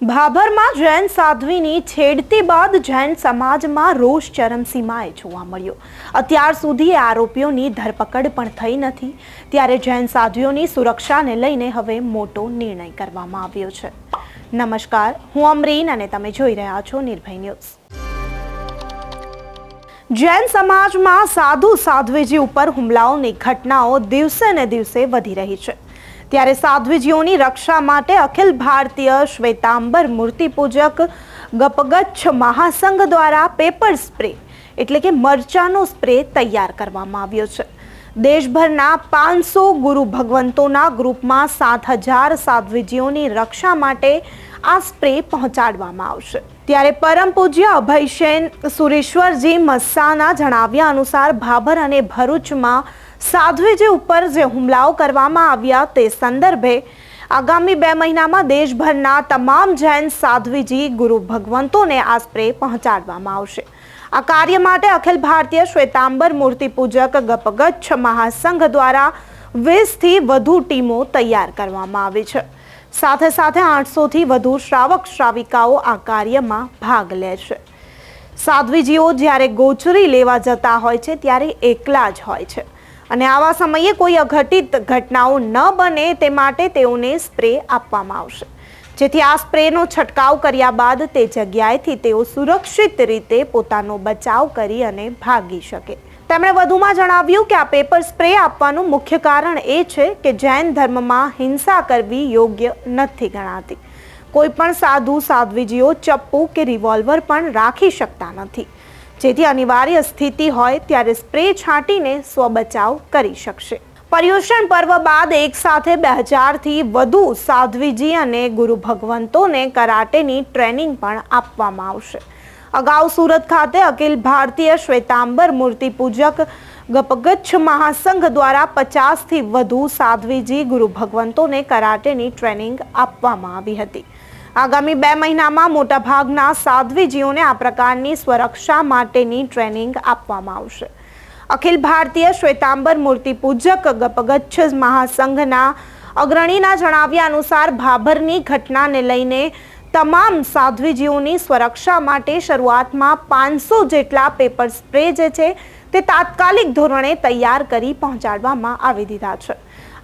ભાભરમાં જૈન સાધ્વીની છેડતી બાદ જૈન સમાજમાં રોષ ચરમસીમાએ જોવા મળ્યો। અત્યાર સુધી આરોપીઓની ધરપકડ પણ થઈ નથી, ત્યારે જૈન સાધ્વીઓની સુરક્ષાને લઈને હવે મોટો નિર્ણય કરવામાં આવ્યો છે। નમસ્કાર, હું અમરીન અને તમે જોઈ રહ્યા છો નિર્ભય ન્યૂઝ। જૈન સમાજમાં સાધુ સાધ્વીજી ઉપર હુમલાઓની ઘટનાઓ દિવસે ને દિવસે વધી રહી છે, ત્યારે સાધ્વીજીઓની રક્ષા માટે અખિલ ભારતીય શ્વેતાંબર મૂર્તિ પૂજક ગપગચ્છ મહાસંઘ દ્વારા પેપર સ્પ્રે એટલે કે મરચાનો સ્પ્રે તૈયાર કરવામાં આવ્યો છે। દેશભરના 500 ગુરુ ભગવંતોના ગ્રુપમાં 7000 સાધ્વીજીઓની રક્ષા માટે આ સ્પ્રે પહોંચાડવામાં આવશે। ત્યારે પરમ પૂજ્ય અભયસેન સુરેશ્વરજી મસ્સાના જણાવ્યા અનુસાર ભાભર અને ભરૂચમાં સાધ્વીજી ઉપર જે હુમલાઓ કરવામાં આવ્યા તે સંદર્ભે આગામી 2 મહિનામાં દેશભરના તમામ જૈન સાધ્વીજી ગુરુ ભગવંતોને આ સ્પ્રે પહોંચાડવામાં આવશે। આ કાર્ય માટે અખિલ ભારતીય શ્વેતાંબર મૂર્તિ પૂજક ગપગચ્છ મહાસંઘ દ્વારા 20થી વધુ ટીમો તૈયાર કરવામાં આવી છે। સાથે સાથે 800થી વધુ શ્રાવક શ્રાવિકાઓ આ કાર્યમાં ભાગ લે છે। સાધ્વીજીઓ જ્યારે ગોચરી લેવા જતા હોય છે ત્યારે એકલા જ હોય છે અને આવા સમયે કોઈ અઘટિત ઘટનાઓ ન બને તે માટે તેઓને સ્પ્રે આપવામાં આવશે, જેથી આ સ્પ્રેનો છંટકાવ કર્યા બાદ તે જગ્યાએથી તેઓ સુરક્ષિત રીતે પોતાનો બચાવ કરી અને ભાગી શકે। તેમણે વધુમાં જણાવ્યું કે આ પેપર સ્પ્રે આપવાનું મુખ્ય કારણ એ છે કે જૈન ધર્મમાં હિંસા કરવી યોગ્ય નથી ગણાતી। કોઈ પણ સાધુ સાધ્વીજીઓ ચપ્પુ કે રિવોલ્વર પણ રાખી શકતા નથી, જેથી અનિવાર્ય સ્થિતિ હોય ત્યારે સ્પ્રે છાંટીને સ્વબચાવ કરી શકશે। પર્યુષણ પર્વ બાદ એક સાથે 2000થી વધુ સાધ્વીજી અને ગુરુ ભગવંતોને કરાટેની ટ્રેનિંગ પણ આપવામાં આવશે। અગાઉ સુરત ખાતે અખિલ ભારતીય શ્વેતાંબર મૂર્તિ પૂજક ગપગચ્છ મહાસંઘ દ્વારા 50થી વધુ સાધ્વીજી ગુરુ ભગવંતોને કરાટેની ટ્રેનિંગ આપવામાં આવી હતી। આગામી 2 મહિનામાં મોટાભાગના સાધ્વીજીઓને આ પ્રકારની સ્વરક્ષા માટેની ટ્રેનિંગ આપવામાં આવશે। અખિલ ભારતીય શ્વેતાંબર મૂર્તિ પૂજક ગપગચ્છ મહાસંઘના અગ્રણીના જણાવ્યા અનુસાર ભાભરની ઘટનાને લઈને તમામ સાધ્વીજીઓની સુરક્ષા માટે શરૂઆતમાં 500 જેટલા પેપર સ્પ્રે જે છે તે તાત્કાલિક ધોરણે તૈયાર કરી પહોંચાડવામાં આવી દીધા છે।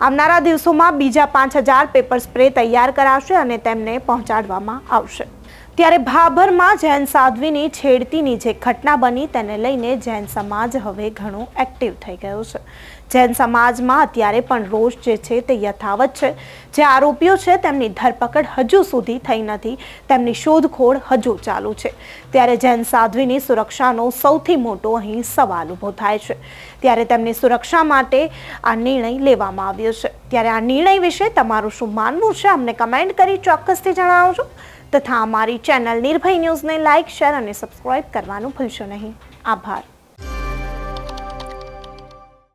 આવનારા દિવસોમાં બીજા 5000 પેપર સ્પ્રે તૈયાર કરાશે અને તેમને પહોંચાડવામાં આવશે। ત્યારે ભાભરમાં જૈન સાધ્વીની છેડતીની જે ઘટના બની તેને લઈને જૈન સમાજ હવે ઘણો એક્ટિવ થઈ ગયો છે। જૈન સમાજમાં અત્યારે પણ રોષ જે છે તે યથાવત છે। જે આરોપીઓ છે તેમની ધરપકડ હજુ સુધી થઈ નથી, તેમની શોધખોળ હજુ ચાલુ છે। ત્યારે જૈન સાધ્વીની સુરક્ષાનો સૌથી મોટો અહીં સવાલ ઊભો થાય છે। ત્યારે તેમની સુરક્ષા માટે આ નિર્ણય લેવામાં આવ્યો છે। ત્યારે આ નિર્ણય વિશે તમારું શું માનવું છે અમને કમેન્ટ કરી ચોક્કસથી જણાવજો, તથા અમારી ચેનલ નિર્ભય ન્યૂઝને લાઇક, શેર અને સબસ્ક્રાઇબ કરવાનું ભૂલશો નહીં। આભાર।